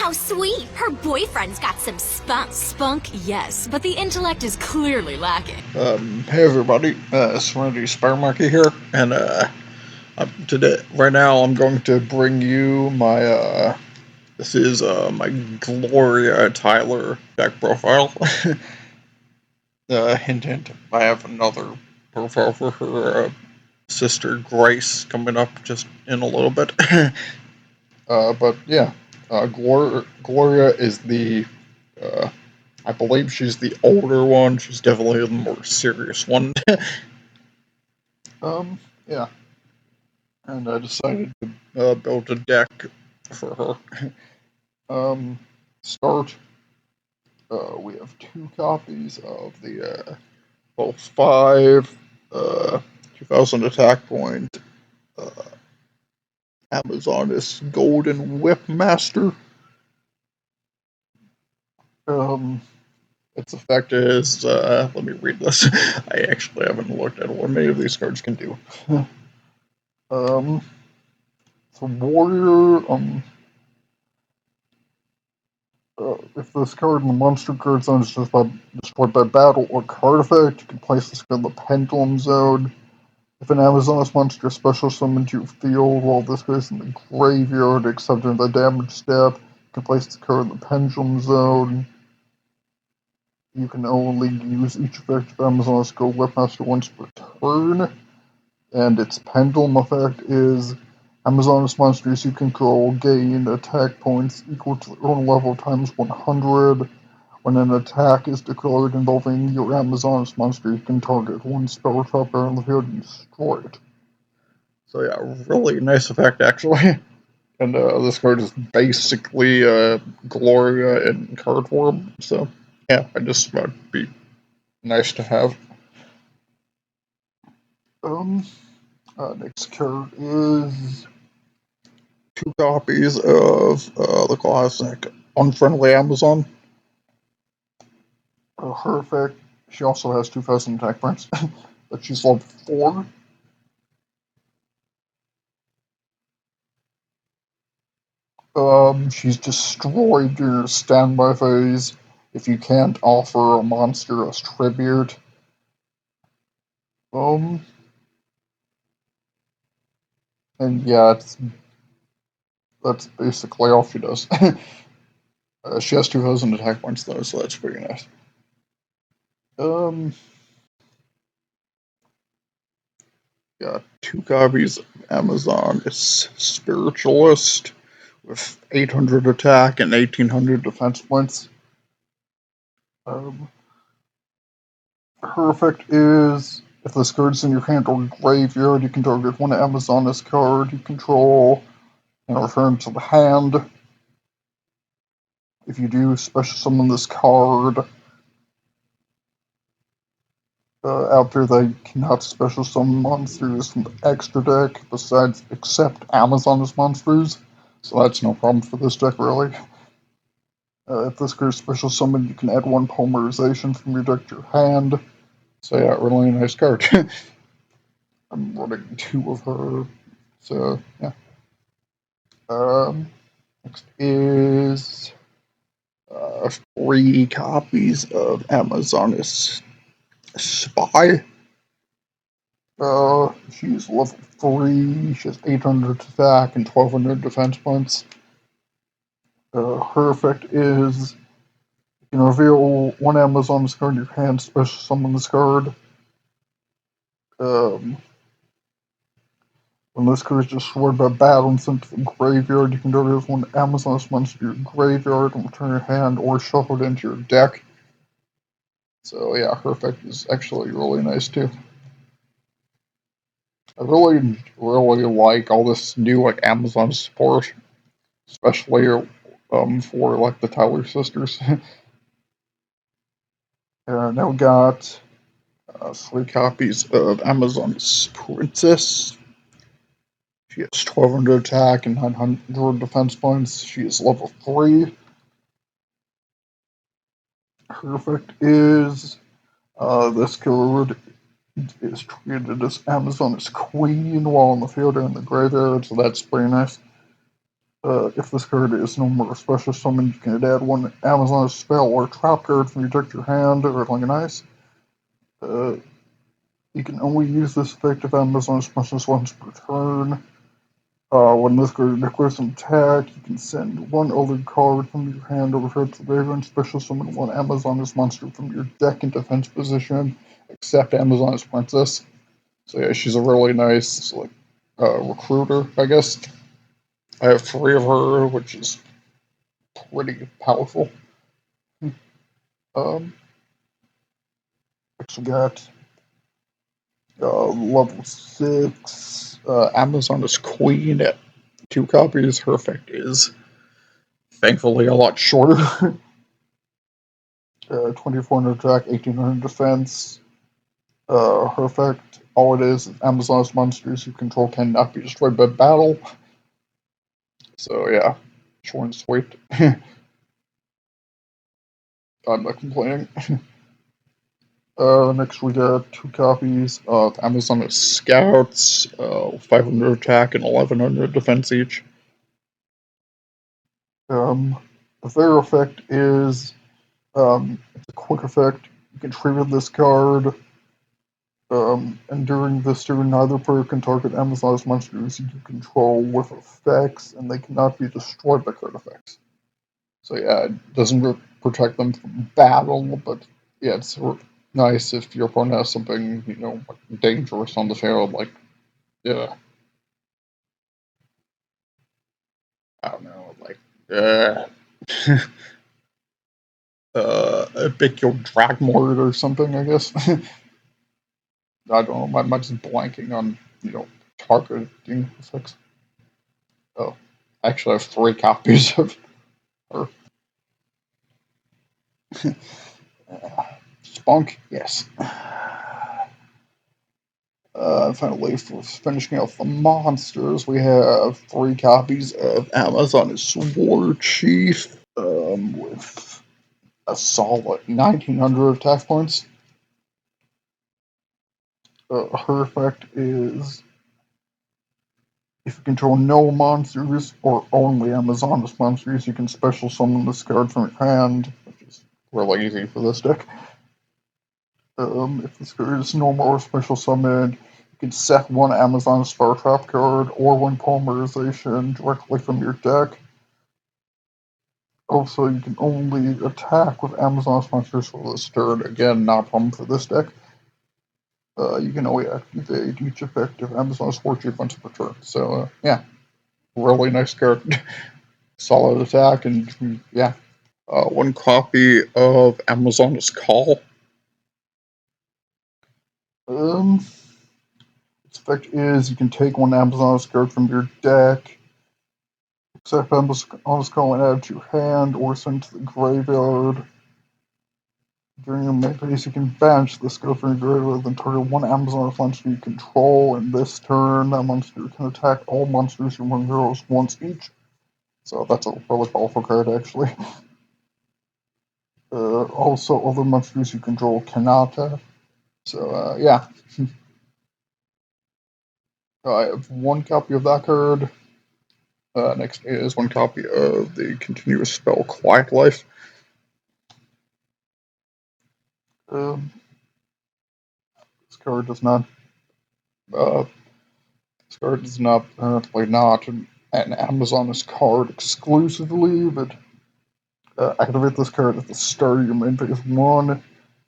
How sweet! Her boyfriend's got some spunk. Spunk, yes, but the intellect is clearly lacking. Hey everybody, Serenity Spider here, and right now I'm going to bring you my this is my Gloria Tyler deck profile. Hint hint, I have another profile for her sister Grace coming up just in a little bit. But yeah, Gloria is the I believe she's the older one. She's definitely the more serious one. Yeah. And I decided to build a deck for her. Start. We have 2 copies of the Pulse 5, 2000 attack point, Amazoness Golden Whip Master. Its effect is, let me read this. I actually haven't looked at what many of these cards can do. It's a warrior, if this card in the monster card zone is just destroyed by battle or card effect, you can place this card in the pendulum zone. If an Amazoness monster special summoned to your field while this card is in the graveyard, except in the damage step, you can place the card in the pendulum zone. You can only use each effect of Amazoness Gold Whipmaster once per turn, and its pendulum effect is Amazoness monsters you control gain attack points equal to their own level times 100. When an attack is declared involving your Amazoness monster, you can target one spell topper on the field and destroy it. So yeah, really nice effect actually. And this card is basically Gloria in card form, so yeah, I just thought it'd be nice to have. Next card is 2 copies of the classic Unfriendly Amazon. Her effect, she also has 2000 attack points, but she's level 4. She's destroyed your standby phase if you can't offer a monster as tribute. And yeah, that's basically all she does. She has 2000 attack points though, so that's pretty nice. Got 2 copies of Amazon. It's Spiritualist with 800 attack and 1800 defense points. Her effect is, if this card's in your hand or graveyard, you can target one Amazoness card you control and return to the hand. If you do, special summon this card. After they cannot special summon monsters from the extra deck, besides except Amazoness monsters, so that's no problem for this deck really. If this card is special summoned, you can add 1 polymerization from your deck to your hand. So yeah, really nice card. I'm running 2 of her, so yeah. Next is 3 copies of Amazoness Spy. She's level 3, she has 800 attack and 1200 defense points. Her effect is, you can reveal 1 Amazoness card in your hand, special summon this card. When this card is destroyed by battle and sent to the graveyard, you can target 1 Amazoness monster to your graveyard and return your hand or shuffle it into your deck. So yeah, her effect is actually really nice too. I really like all this new like Amazon support, especially for like the Tyler sisters. Now we got 3 copies of Amazon's Princess. She has 1200 attack and 900 defense points. She is level 3. Her effect is, this card is treated as Amazon's queen while in the field or in the graveyard, so that's pretty nice. If this card is no more special summon, you can add one Amazon spell or trap card from your deck to your hand, or like an ice. You can only use this effect if Amazon specials once per turn. When this card declares an attack, you can send one other card from your hand over to the graveyard and special summon one Amazoness monster from your deck in defense position, except Amazoness Princess. So yeah, she's a really nice recruiter, I guess. I have 3 of her, which is pretty powerful. Um, Next we got level 6 Amazoness Queen at 2 copies. Her effect is thankfully a lot shorter. 2400 attack, 1800 defense. Her effect, all it is Amazoness monsters you control cannot be destroyed by battle. So yeah, short and sweet. I'm not complaining. Next we got 2 copies of Amazoness Scouts, 500 attack and 1100 defense each. Their effect is it's a quick effect. You can trigger this card, and during this turn, neither player can target Amazoness monsters you control with effects, and they cannot be destroyed by card effects. So yeah, it doesn't protect them from battle, but yeah, it's nice if your opponent has something, dangerous on the field, like, yeah, I don't know, like, a big your Dragmort or something, I guess. I don't know, I'm just blanking on, targeting effects. Oh, I actually have 3 copies of her. Spunk, yes. Finally, for finishing off the monsters, we have 3 copies of Amazoness War Chief, with a solid 1900 attack points. Her effect is if you control no monsters or only Amazoness monsters, you can special summon this card from your hand, which is really easy for this deck. If this card is normal or special summoned, you can set one Amazon Star Trap card or one Polymerization directly from your deck. Also, you can only attack with Amazoness monsters for this turn. Again, not a problem for this deck. You can only activate each effect of Amazoness Warchief once per turn. So, yeah, really nice card. Solid attack, and yeah. 1 copy of Amazoness Call. Its effect is you can take 1 Amazoness card from your deck, except Amazoness Call and add to your hand, or send to the graveyard. During your main phase, you can banish this card from your graveyard, then target 1 Amazoness monster you control, and this turn, that monster can attack all monsters you control once each. So that's a really powerful card, actually. Also, other monsters you control cannot attack. So, yeah. I have 1 copy of that card. Next is 1 copy of the continuous spell Quiet Life. Um, this card does not. This card is not apparently not an Amazoness card exclusively, but activate this card at the start of your main phase 1.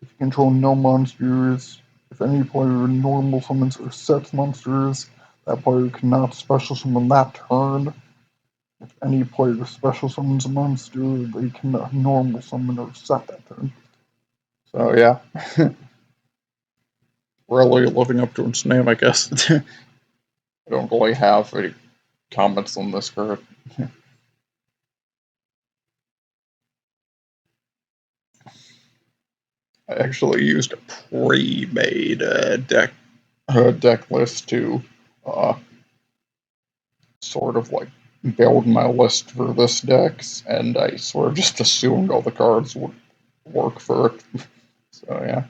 If you control no monsters, if any player normal summons or sets monsters, that player cannot special summon that turn. If any player special summons a monster, they cannot normal summon or set that turn. So yeah, really living up to its name, I guess. I don't really have any comments on this card. I actually used a pre-made deck list to sort of like build my list for this deck, and I sort of just assumed all the cards would work for it. So yeah.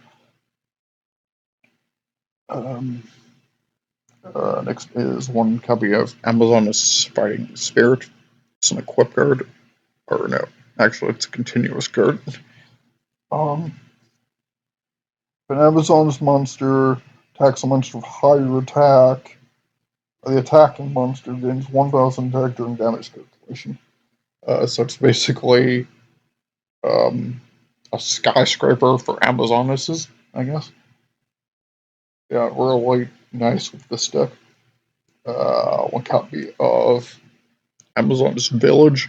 Next is 1 copy of Amazoness Fighting Spirit. It's an equip card. Or no, actually it's a continuous card. If an Amazon's monster attacks a monster with higher attack, the attacking monster gains 1,000 attack during damage calculation. So it's basically a skyscraper for Amazonuses, I guess. Yeah, really nice with this deck. One copy of Amazon's Village.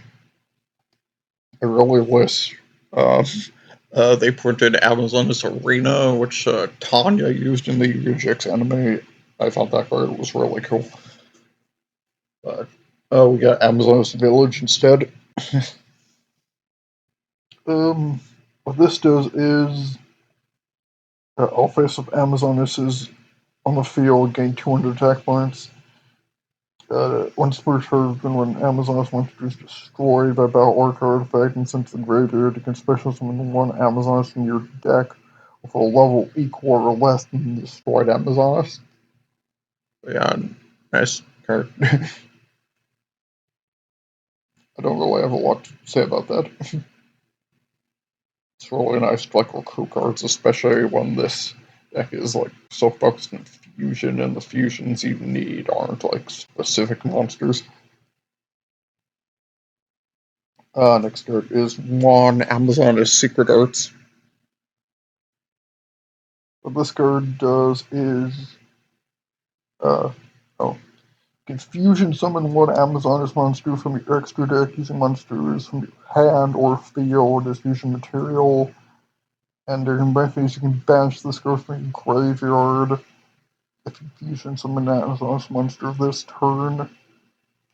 I really wish they printed Amazon's Arena, which Tanya used in the UGX anime. I thought that card was really cool. But we got Amazon's Village instead. What this does is all face of Amazonuses on the field gain 200 attack points. Once per turn, when Amazon's monster is destroyed by battle or card effect and sent to the graveyard, you can special summon one Amazoness from your deck with a level equal or less than the destroyed Amazoness. Yeah, nice card. I don't really have a lot to say about that. It's really nice to like recruit cards, especially when this deck is like so focused on fusion, and the fusions you need aren't like specific monsters. Next card is one Amazoness Secret Arts. What this card does is can fusion summon one Amazoness monster from your extra deck using monsters from your hand or field as fusion material. And during my phase, you can banish this card from your graveyard. If you fusion summon an Amazoness monster this turn,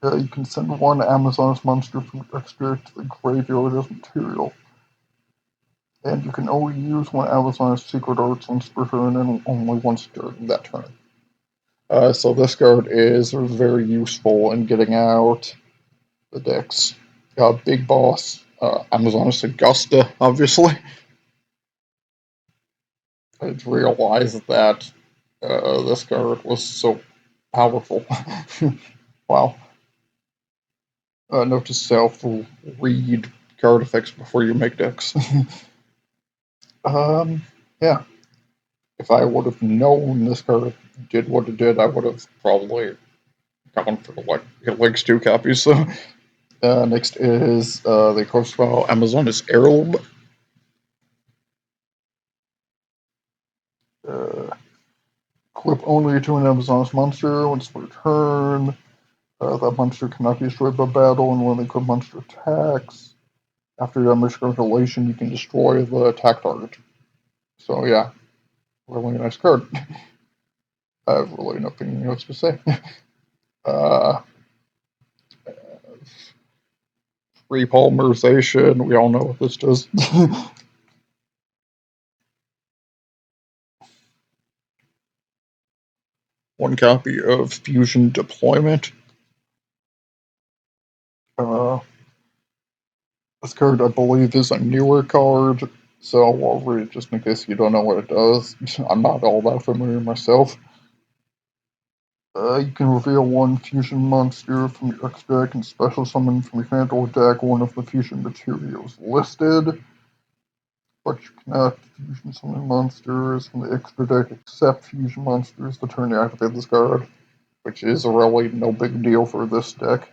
you can send one Amazoness monster from your extra deck to the graveyard as material. And you can only use one Amazoness Secret Arts once per turn and only once during that turn. So this card is very useful in getting out the decks. Big Boss, Amazoness Augusta, obviously. I realized that this card was so powerful. Wow. Note to self, read card effects before you make decks. Yeah. If I would have known this card did what it did, I would have probably gone for like at least 2 copies. So next is the coast file Amazoness Heirloom. Equip only to an Amazoness monster once per turn. That monster cannot be destroyed by battle, and when the equipped monster attacks, after damage calculation, you can destroy the attack target. So yeah, really nice card. I have really nothing else to say. Repolymerization, we all know what this does. One copy of Fusion Deployment. This card, I believe, is a newer card, so I'll read it just in case you don't know what it does. I'm not all that familiar myself. You can reveal one fusion monster from your extra deck and special summon from your hand or deck one of the fusion materials listed. But you cannot fusion summon monsters from the extra deck except fusion monsters the turn you activate this card, which is really no big deal for this deck.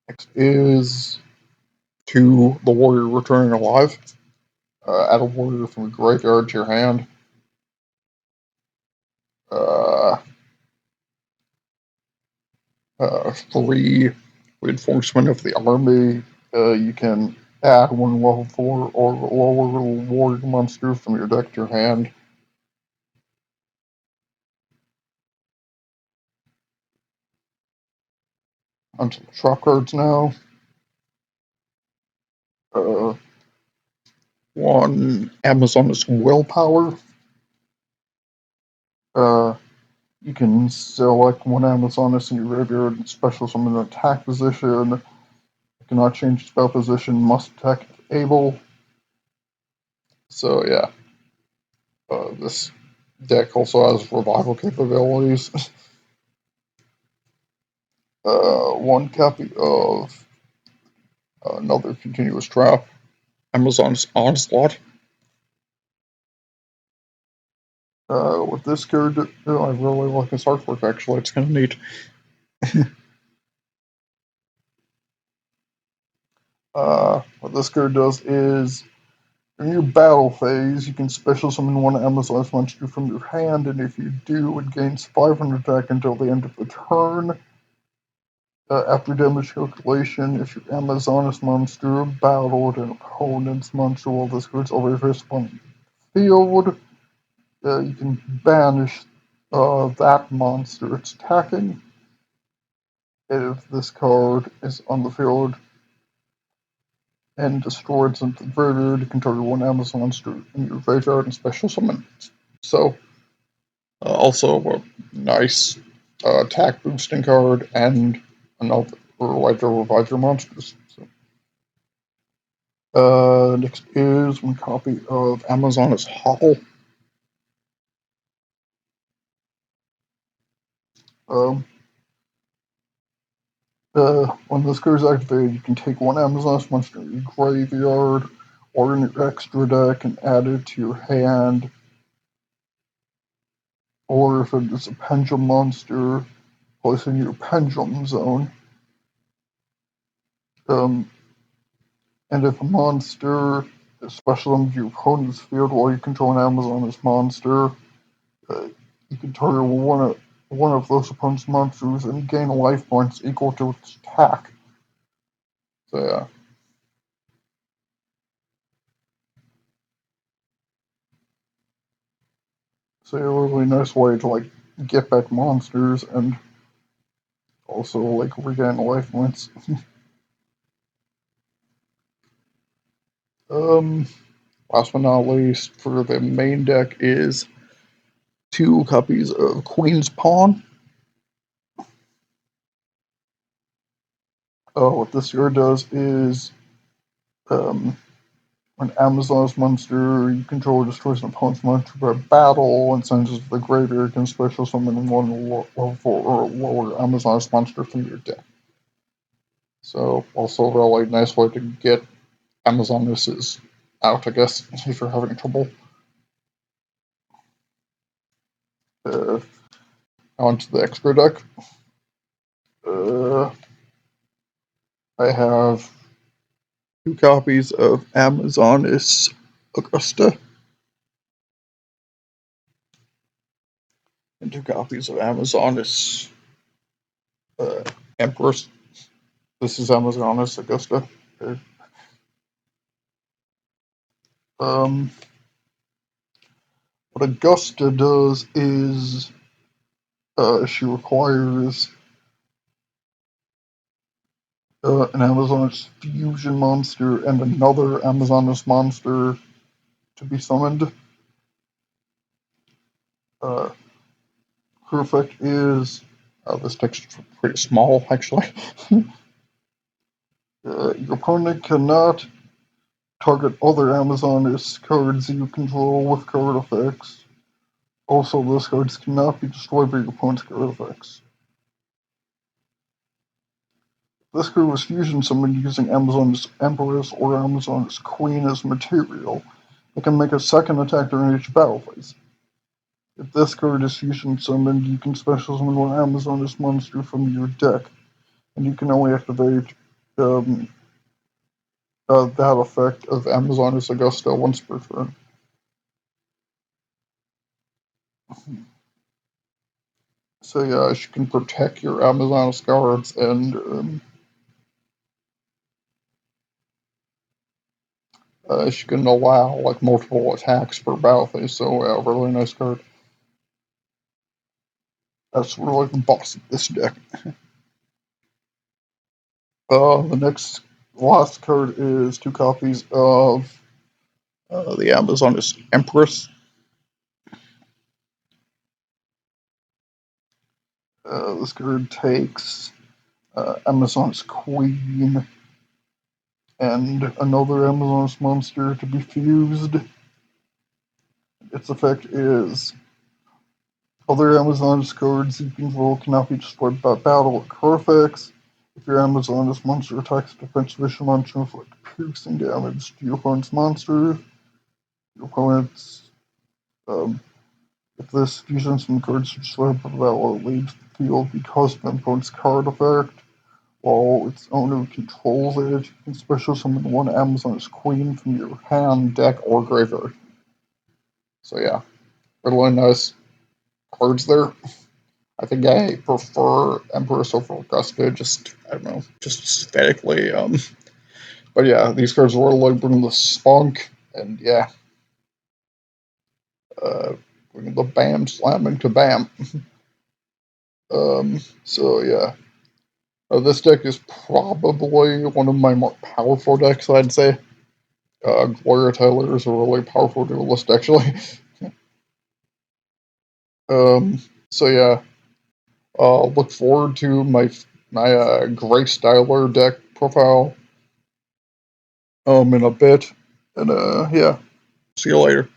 Next is 2 the Warrior Returning Alive. Add a warrior from your graveyard to your hand. 3 reinforcement of the army. You can add 1 level 4 or lower warrior monster from your deck to your hand. Onto the trap cards now. 1 Amazoness Willpower. You can select 1 Amazoness in your graveyard and special summon an attack position. You cannot change spell position, must attack if able. So yeah, this deck also has revival capabilities. One copy of another continuous trap, Amazon's Onslaught. With this card, I really like his artwork, actually. It's kind of neat. What this card does is, in your battle phase, you can special summon one Amazon's monster from your hand, and if you do, it gains 500 attack until the end of the turn. After damage calculation, if your Amazon's monster battled an opponent's monster while this card's already first on the field, you can banish that monster it's attacking. If this card is on the field and destroyed into the graveyard, you can target one Amazon monster in your graveyard and special summon it. So, also a nice attack boosting card and another way to revive your monsters. So, next is one copy of Amazon's Hobble. Um, when this card is activated, you can take one Amazon's monster in your graveyard or in your extra deck and add it to your hand. Or if it is a pendulum monster, place it in your pendulum zone. And if a monster is special in your opponent's field while you control an Amazon's monster, you can target one of those opponent's monsters and gain life points equal to its attack. So yeah. So a really nice way to like get back monsters and also like regain life points. um Last but not least, for the main deck is 2 copies of Queen's Pawn. What this card does is when Amazon's monster you control destroys an opponent's monster by battle and sends it to the graveyard, you can special summon one level 4 or lower Amazon's monster from your deck. So, also a really nice way to get Amazonuses out, I guess, if you're having trouble. Uh, Onto the extra deck. Uh, I have 2 copies of Amazoness Augusta and 2 copies of Amazoness uh, Empress. This is Amazoness Augusta. Um, what Augusta does is she requires an Amazoness fusion monster and another Amazoness monster to be summoned. Uh, her effect is this text is pretty small, actually. Your opponent cannot target other Amazoness cards you control with card effects. Also, those cards cannot be destroyed by your opponent's card effects. This card was fusion summoned using Amazon's Empress or Amazon's Queen as material. It can make a second attack during each battle phase. If this card is fusion summoned, you can special summon one Amazoness monster from your deck, and you can only activate that effect of Amazoness Augusta once per turn. So yeah, she can protect your Amazoness guards and she can allow like multiple attacks per battle phase. So yeah, really nice card. That's really the boss of this deck. The next last card is 2 copies of the Amazoness Empress. This card takes Amazon's Queen and another Amazon's monster to be fused. Its effect is Other Amazoness cards you control cannot be destroyed by battle or card effects. If your Amazoness monster attacks a defensive issue monster, inflict piercing damage to your opponent's monster. Your opponent's if this fusion some cards destroyed by battle leaves the field because of an opponent's card effect, while its owner controls it, you can special summon one Amazoness Queen from your hand, deck, or graveyard. So yeah, really nice cards there. I think I prefer Empress over Augusta, just, I don't know, just aesthetically. But yeah, these cards were like bring the spunk, and yeah, bring the bam, slamming to bam. So yeah, this deck is probably one of my more powerful decks, I'd say. Gloria Tyler is a really powerful duelist, actually. So yeah, look forward to my Gray Styler deck profile in a bit, and yeah, see you later.